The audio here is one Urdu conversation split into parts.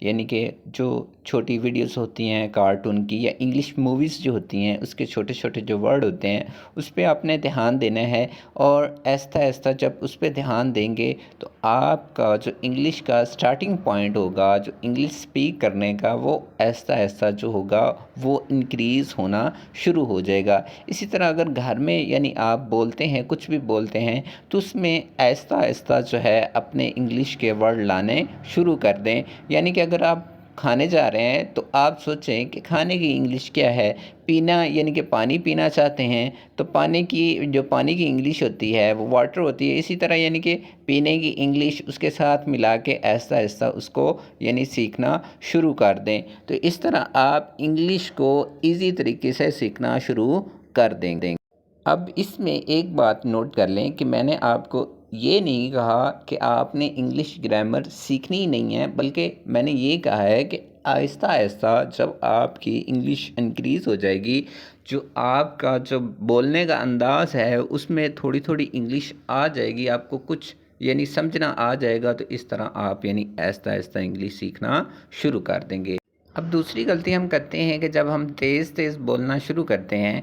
یعنی کہ جو چھوٹی ویڈیوز ہوتی ہیں کارٹون کی یا انگلش موویز جو ہوتی ہیں اس کے چھوٹے چھوٹے جو ورڈ ہوتے ہیں اس پہ آپ نے دھیان دینا ہے، اور آہستہ آہستہ جب اس پہ دھیان دیں گے تو آپ کا جو انگلش کا سٹارٹنگ پوائنٹ ہوگا، جو انگلش سپیک کرنے کا، وہ آہستہ آہستہ جو ہوگا وہ انکریز ہونا شروع ہو جائے گا۔ اسی طرح اگر گھر میں یعنی آپ بولتے ہیں، کچھ بھی بولتے ہیں، تو اس میں آہستہ آہستہ جو ہے اپنے انگلش کے ورڈ لانے شروع کر دیں۔ یعنی کہ اگر آپ کھانے جا رہے ہیں تو آپ سوچیں کہ کھانے کی انگلش کیا ہے، پینا یعنی کہ پانی پینا چاہتے ہیں تو پانی کی انگلش ہوتی ہے وہ واٹر ہوتی ہے، اسی طرح یعنی کہ پینے کی انگلش اس کے ساتھ ملا کے آہستہ آہستہ اس کو یعنی سیکھنا شروع کر دیں۔ تو اس طرح آپ انگلش کو ایزی طریقے سے سیکھنا شروع کر دیں گے۔ اب اس میں ایک بات نوٹ کر لیں کہ میں نے آپ کو یہ نہیں کہا کہ آپ نے انگلش گرامر سیکھنی ہی نہیں ہے، بلکہ میں نے یہ کہا ہے کہ آہستہ آہستہ جب آپ کی انگلش انکریز ہو جائے گی، جو آپ کا جو بولنے کا انداز ہے اس میں تھوڑی تھوڑی انگلش آ جائے گی، آپ کو کچھ یعنی سمجھنا آ جائے گا، تو اس طرح آپ یعنی آہستہ آہستہ انگلش سیکھنا شروع کر دیں گے۔ اب دوسری غلطی ہم کرتے ہیں کہ جب ہم تیز تیز بولنا شروع کرتے ہیں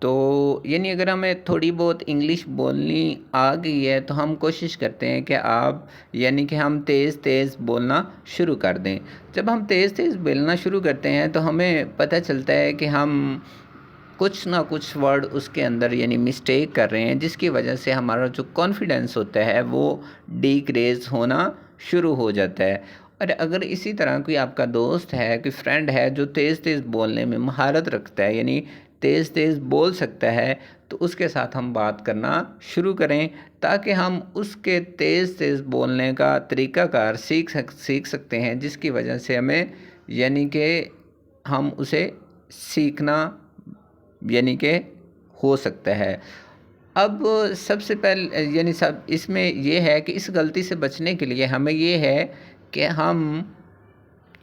تو یعنی اگر ہمیں تھوڑی بہت انگلش بولنی آ گئی ہے تو ہم کوشش کرتے ہیں کہ یعنی کہ ہم تیز تیز بولنا شروع کر دیں۔ جب ہم تیز تیز بولنا شروع کرتے ہیں تو ہمیں پتہ چلتا ہے کہ ہم کچھ نہ کچھ ورڈ اس کے اندر یعنی مسٹیک کر رہے ہیں، جس کی وجہ سے ہمارا جو کانفیڈنس ہوتا ہے وہ ڈیکریز ہونا شروع ہو جاتا ہے۔ اور اگر اسی طرح کوئی آپ کا دوست ہے، کوئی فرینڈ ہے جو تیز تیز بولنے میں مہارت رکھتا ہے، یعنی تیز تیز بول سکتا ہے، تو اس کے ساتھ ہم بات کرنا شروع کریں تاکہ ہم اس کے تیز تیز بولنے کا طریقہ کار سیکھ سکتے ہیں، جس کی وجہ سے ہمیں یعنی کہ ہم اسے سیکھنا یعنی کہ ہو سکتا ہے۔ اب سب سے پہلے یعنی اس میں یہ ہے کہ اس غلطی سے بچنے کے لیے ہمیں یہ ہے کہ ہم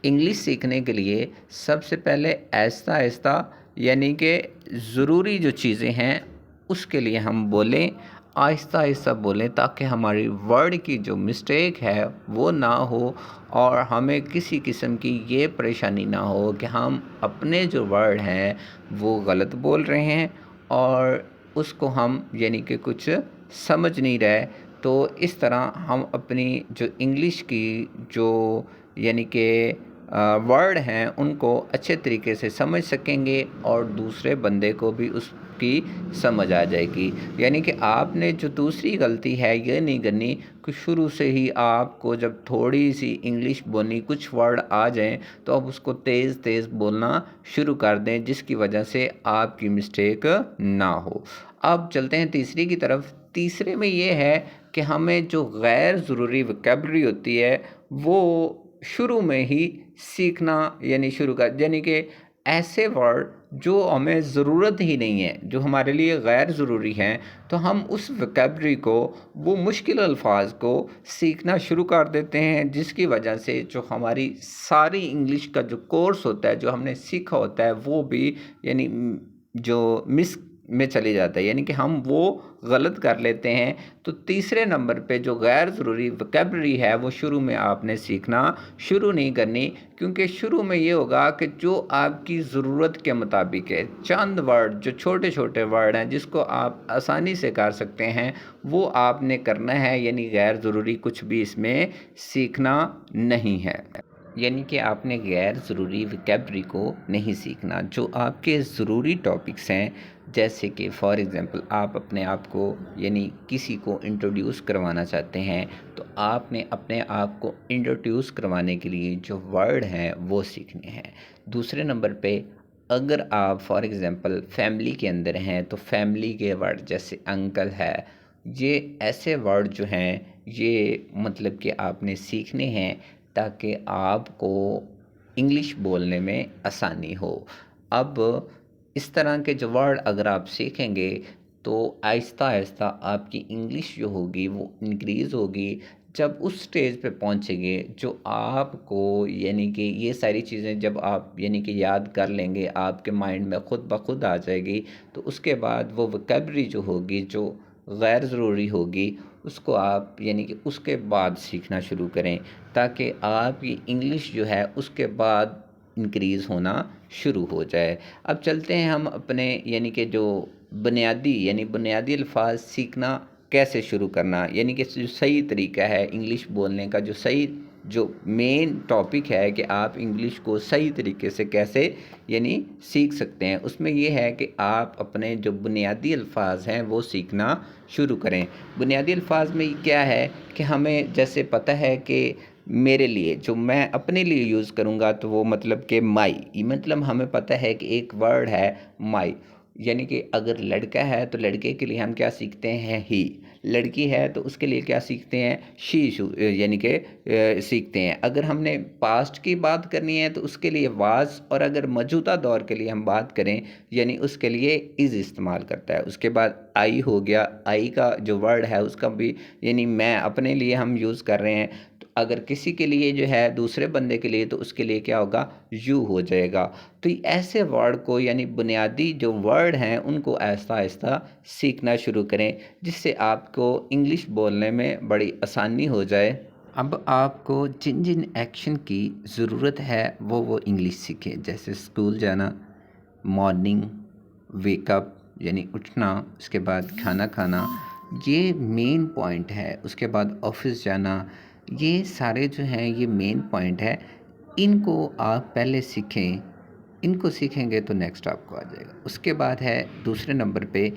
انگلش سیکھنے کے لیے سب سے پہلے آہستہ آہستہ یعنی کہ ضروری جو چیزیں ہیں اس کے لیے ہم بولیں، آہستہ آہستہ بولیں تاکہ ہماری ورڈ کی جو مسٹیک ہے وہ نہ ہو، اور ہمیں کسی قسم کی یہ پریشانی نہ ہو کہ ہم اپنے جو ورڈ ہیں وہ غلط بول رہے ہیں اور اس کو ہم یعنی کہ کچھ سمجھ نہیں رہے۔ تو اس طرح ہم اپنی جو انگلش کی جو یعنی کہ ورڈ ہیں ان کو اچھے طریقے سے سمجھ سکیں گے اور دوسرے بندے کو بھی اس کی سمجھ آ جائے گی۔ یعنی کہ آپ نے جو دوسری غلطی ہے یہ نہیں کرنی کہ شروع سے ہی آپ کو جب تھوڑی سی انگلش بولنی کچھ ورڈ آ جائیں تو آپ اس کو تیز تیز بولنا شروع کر دیں، جس کی وجہ سے آپ کی مسٹیک نہ ہو۔ اب چلتے ہیں تیسری کی طرف۔ تیسرے میں یہ ہے کہ ہمیں جو غیر ضروری وکیبلری ہوتی ہے وہ شروع میں ہی سیکھنا یعنی کہ ایسے ورڈ جو ہمیں ضرورت ہی نہیں ہے، جو ہمارے لیے غیر ضروری ہیں، تو ہم اس وکیبلری کو، وہ مشکل الفاظ کو سیکھنا شروع کر دیتے ہیں، جس کی وجہ سے جو ہماری ساری انگلش کا جو کورس ہوتا ہے، جو ہم نے سیکھا ہوتا ہے، وہ بھی یعنی جو مس میں چلے جاتا ہے، یعنی کہ ہم وہ غلط کر لیتے ہیں۔ تو تیسرے نمبر پہ جو غیر ضروری وکیبلری ہے وہ شروع میں آپ نے سیکھنا شروع نہیں کرنی، کیونکہ شروع میں یہ ہوگا کہ جو آپ کی ضرورت کے مطابق ہے، چند ورڈ جو چھوٹے چھوٹے ورڈ ہیں جس کو آپ آسانی سے کر سکتے ہیں وہ آپ نے کرنا ہے، یعنی غیر ضروری کچھ بھی اس میں سیکھنا نہیں ہے۔ یعنی کہ آپ نے غیر ضروری وکیبلری کو نہیں سیکھنا۔ جو آپ کے ضروری ٹاپکس ہیں، جیسے کہ فار ایگزامپل آپ اپنے آپ کو یعنی کسی کو انٹروڈیوس کروانا چاہتے ہیں تو آپ نے اپنے آپ کو انٹروڈیوس کروانے کے لیے جو ورڈ ہیں وہ سیکھنے ہیں۔ دوسرے نمبر پہ اگر آپ فار ایگزامپل فیملی کے اندر ہیں تو فیملی کے ورڈ جیسے انکل ہے، یہ ایسے ورڈ جو ہیں یہ مطلب کہ آپ نے سیکھنے ہیں تاکہ آپ کو انگلش بولنے میں آسانی ہو۔ اب اس طرح کے جو ورڈ اگر آپ سیکھیں گے تو آہستہ آہستہ آپ کی انگلش جو ہوگی وہ انکریز ہوگی۔ جب اس سٹیج پہ پہنچیں گے جو آپ کو یعنی کہ یہ ساری چیزیں جب آپ یعنی کہ یاد کر لیں گے، آپ کے مائنڈ میں خود بخود آ جائے گی، تو اس کے بعد وہ وکیبلری جو ہوگی جو غیر ضروری ہوگی اس کو آپ یعنی کہ اس کے بعد سیکھنا شروع کریں، تاکہ آپ کی انگلش جو ہے اس کے بعد انکریز ہونا شروع ہو جائے۔ اب چلتے ہیں ہم اپنے یعنی کہ جو بنیادی الفاظ سیکھنا کیسے شروع کرنا، یعنی کہ جو صحیح طریقہ ہے انگلش بولنے کا، جو مین ٹاپک ہے کہ آپ انگلش کو صحیح طریقے سے کیسے یعنی سیکھ سکتے ہیں، اس میں یہ ہے کہ آپ اپنے جو بنیادی الفاظ ہیں وہ سیکھنا شروع کریں۔ بنیادی الفاظ میں کیا ہے کہ ہمیں جیسے پتہ ہے کہ میرے لیے جو میں اپنے لیے یوز کروں گا تو وہ مطلب کہ مائی، مطلب ہمیں پتہ ہے کہ ایک ورڈ ہے مائی، یعنی کہ اگر لڑکا ہے تو لڑکے کے لیے ہم کیا سیکھتے ہیں ہی، لڑکی ہے تو اس کے لیے کیا سیکھتے ہیں شی، یعنی کہ سیکھتے ہیں۔ اگر ہم نے پاسٹ کی بات کرنی ہے تو اس کے لیے واز، اور اگر موجودہ دور کے لیے ہم بات کریں یعنی اس کے لیے از استعمال کرتا ہے۔ اس کے بعد آئی ہو گیا، آئی کا جو ورڈ ہے اس کا بھی یعنی میں اپنے لیے ہم یوز کر رہے ہیں، تو اگر کسی کے لیے جو ہے دوسرے بندے کے لیے تو اس کے لیے کیا ہوگا یو ہو جائے گا۔ تو ایسے ورڈ کو یعنی بنیادی جو ورڈ ہیں ان کو آہستہ آہستہ سیکھنا شروع کریں، جس سے آپ کو انگلش بولنے میں بڑی آسانی ہو جائے۔ اب آپ کو جن جن ایکشن کی ضرورت ہے وہ انگلش سیکھیں، جیسے اسکول جانا، مارننگ، ویک اپ یعنی اٹھنا، اس کے بعد کھانا کھانا، یہ مین پوائنٹ ہے۔ اس کے بعد آفس جانا، یہ سارے جو ہیں یہ مین پوائنٹ ہے، ان کو آپ پہلے سیکھیں، ان کو سیکھیں گے تو نیکسٹ آپ کو آ جائے گا۔ اس کے بعد ہے دوسرے نمبر پہ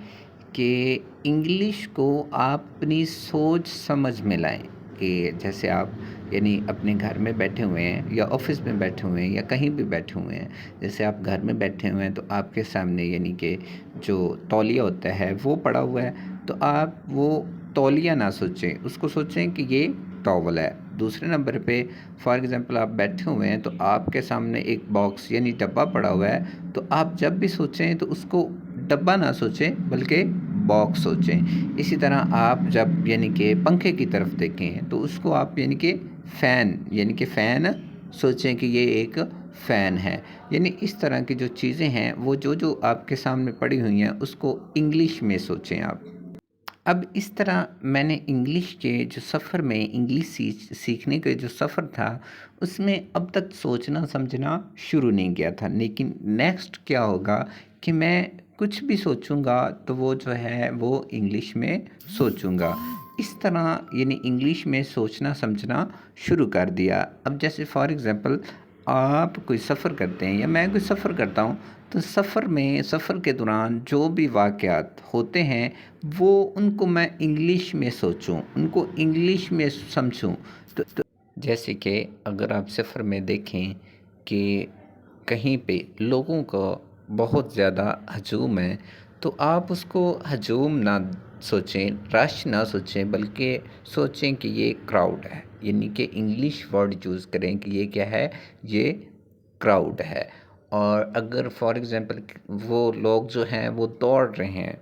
کہ انگلش کو آپ اپنی سوچ سمجھ میں لائیں، کہ جیسے آپ یعنی اپنے گھر میں بیٹھے ہوئے ہیں یا آفس میں بیٹھے ہوئے ہیں یا کہیں بھی بیٹھے ہوئے ہیں، جیسے آپ گھر میں بیٹھے ہوئے ہیں تو آپ کے سامنے یعنی کہ جو تولیہ ہوتا ہے وہ پڑا ہوا ہے، تو آپ وہ تولیہ نہ سوچیں، اس کو سوچیں کہ یہ ٹاول ہے۔ دوسرے نمبر پہ فار ایگزامپل آپ بیٹھے ہوئے ہیں تو آپ کے سامنے ایک باکس یعنی ڈبہ پڑا ہوا ہے، تو آپ جب بھی سوچیں تو اس کو ڈبہ نہ سوچیں بلکہ باکس سوچیں۔ اسی طرح آپ جب یعنی کہ پنکھے کی طرف دیکھیں تو اس کو آپ یعنی کہ فین سوچیں کہ یہ ایک فین ہے۔ یعنی اس طرح کی جو چیزیں ہیں وہ جو آپ کے سامنے پڑی ہوئی ہیں اس کو انگلش میں سوچیں آپ۔ اب اس طرح میں نے انگلش کے جو سفر میں انگلش سیکھنے کے جو سفر تھا اس میں اب تک سوچنا سمجھنا شروع نہیں کیا تھا، لیکن نیکسٹ کیا ہوگا کہ میں کچھ بھی سوچوں گا تو وہ جو ہے وہ انگلش میں سوچوں گا۔ اس طرح یعنی انگلش میں سوچنا سمجھنا شروع کر دیا۔ اب جیسے فار ایگزامپل آپ کوئی سفر کرتے ہیں یا میں کوئی سفر کرتا ہوں، تو سفر کے دوران جو بھی واقعات ہوتے ہیں وہ ان کو میں انگلش میں سوچوں، ان کو انگلش میں سمجھوں۔ تو جیسے کہ اگر آپ سفر میں دیکھیں کہ کہیں پہ لوگوں کا بہت زیادہ ہجوم ہے، تو آپ اس کو ہجوم نہ سوچیں، رش نہ سوچیں، بلکہ سوچیں کہ یہ کراؤڈ ہے، یعنی کہ انگلش ورڈ یوز کریں کہ یہ کیا ہے، یہ کراؤڈ ہے۔ اور اگر فار ایگزامپل وہ لوگ جو ہیں وہ دوڑ رہے ہیں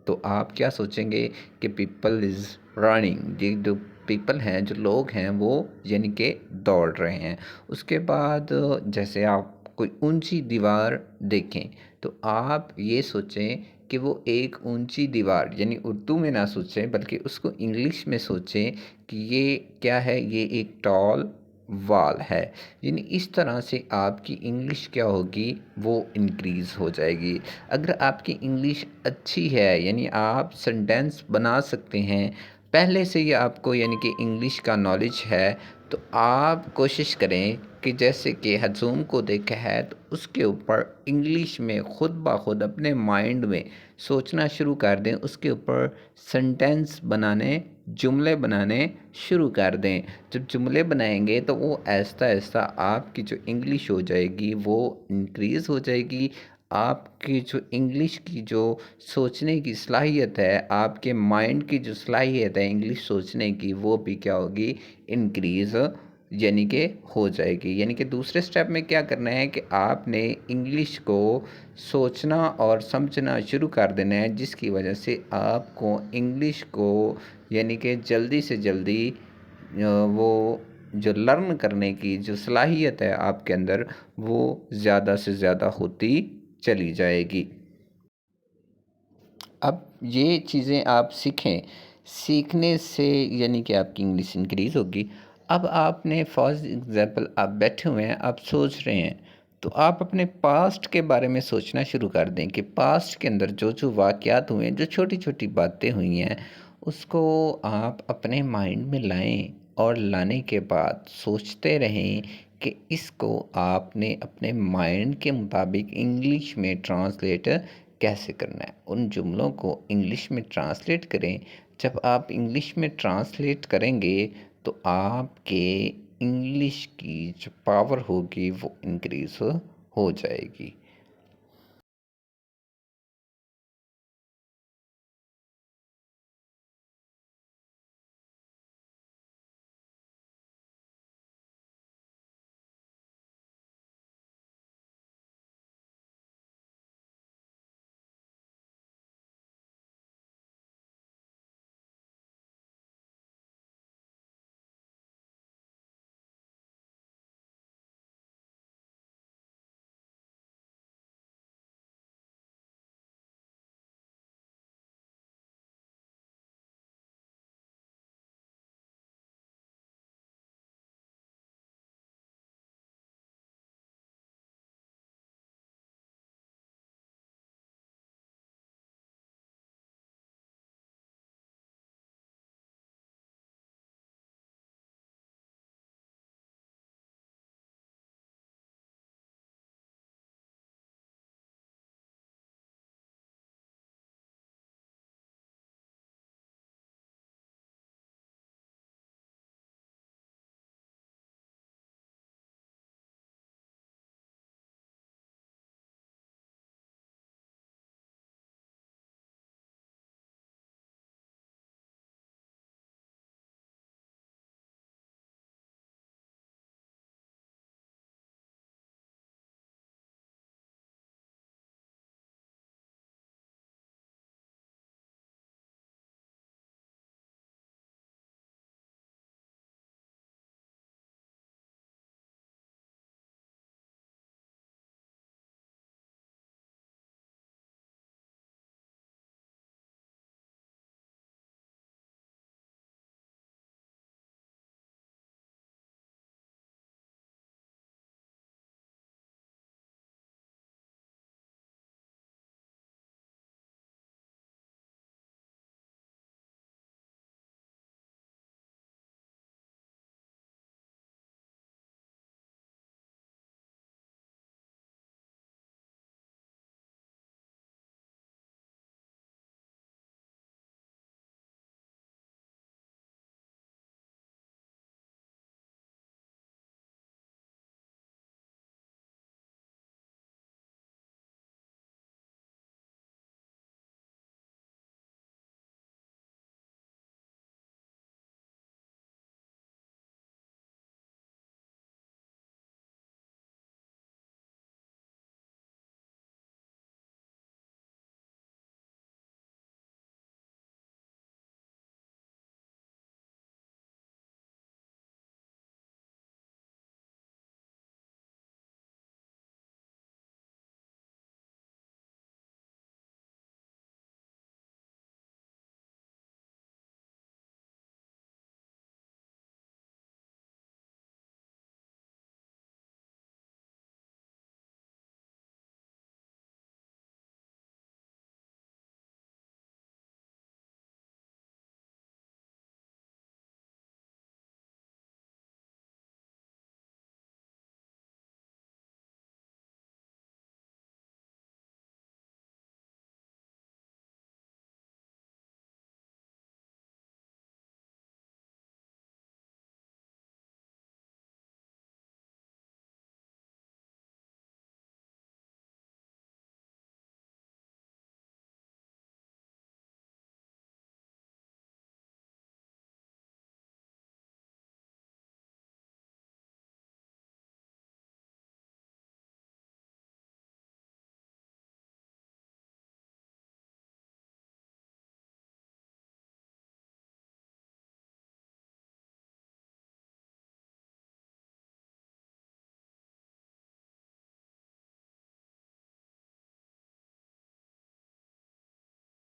تو آپ کیا سوچیں گے کہ پیپل از رننگ، یہ جو پیپل ہیں جو لوگ ہیں وہ یعنی کہ دوڑ رہے ہیں۔ اس کے بعد جیسے آپ کوئی اونچی دیوار دیکھیں تو آپ یہ سوچیں کہ وہ ایک اونچی دیوار، یعنی اردو میں نہ سوچیں بلکہ اس کو انگلش میں سوچیں کہ یہ کیا ہے، یہ ایک ٹال وال ہے۔ یعنی اس طرح سے آپ کی انگلش کیا ہوگی، وہ انکریز ہو جائے گی۔ اگر آپ کی انگلش اچھی ہے یعنی آپ سینٹینس بنا سکتے ہیں پہلے سے ہی، آپ کو یعنی کہ انگلش کا نالج ہے، تو آپ کوشش کریں کہ جیسے کہ ہجوم کو دیکھا ہے تو اس کے اوپر انگلش میں خود بخود اپنے مائنڈ میں سوچنا شروع کر دیں، اس کے اوپر سینٹینس بنانے، جملے بنانے شروع کر دیں۔ جب جملے بنائیں گے تو وہ آہستہ آہستہ آپ کی جو انگلش ہو جائے گی وہ انکریز ہو جائے گی۔ آپ کی جو انگلش کی جو سوچنے کی صلاحیت ہے، آپ کے مائنڈ کی جو صلاحیت ہے انگلش سوچنے کی، وہ بھی کیا ہوگی، انکریز یعنی کہ ہو جائے گی۔ یعنی کہ دوسرے سٹیپ میں کیا کرنا ہے کہ آپ نے انگلش کو سوچنا اور سمجھنا شروع کر دینا ہے، جس کی وجہ سے آپ کو انگلش کو یعنی کہ جلدی سے جلدی وہ جو لرن کرنے کی جو صلاحیت ہے آپ کے اندر، وہ زیادہ سے زیادہ ہوتی چلی جائے گی۔ اب یہ چیزیں آپ سیکھیں، سیکھنے سے یعنی کہ آپ کی انگلش انکریز ہوگی۔ اب آپ نے فار ایگزامپل آپ بیٹھے ہوئے ہیں، آپ سوچ رہے ہیں، تو آپ اپنے پاسٹ کے بارے میں سوچنا شروع کر دیں کہ پاسٹ کے اندر جو جو واقعات ہوئے ہیں، جو چھوٹی چھوٹی باتیں ہوئی ہیں، اس کو آپ اپنے مائنڈ میں لائیں اور لانے کے بعد سوچتے رہیں کہ اس کو آپ نے اپنے مائنڈ کے مطابق انگلش میں ٹرانسلیٹ کیسے کرنا ہے۔ ان جملوں کو انگلش میں ٹرانسلیٹ کریں۔ جب آپ انگلش میں ٹرانسلیٹ کریں گے تو آپ کے انگلش کی جو پاور ہوگی وہ انکریز ہو جائے گی۔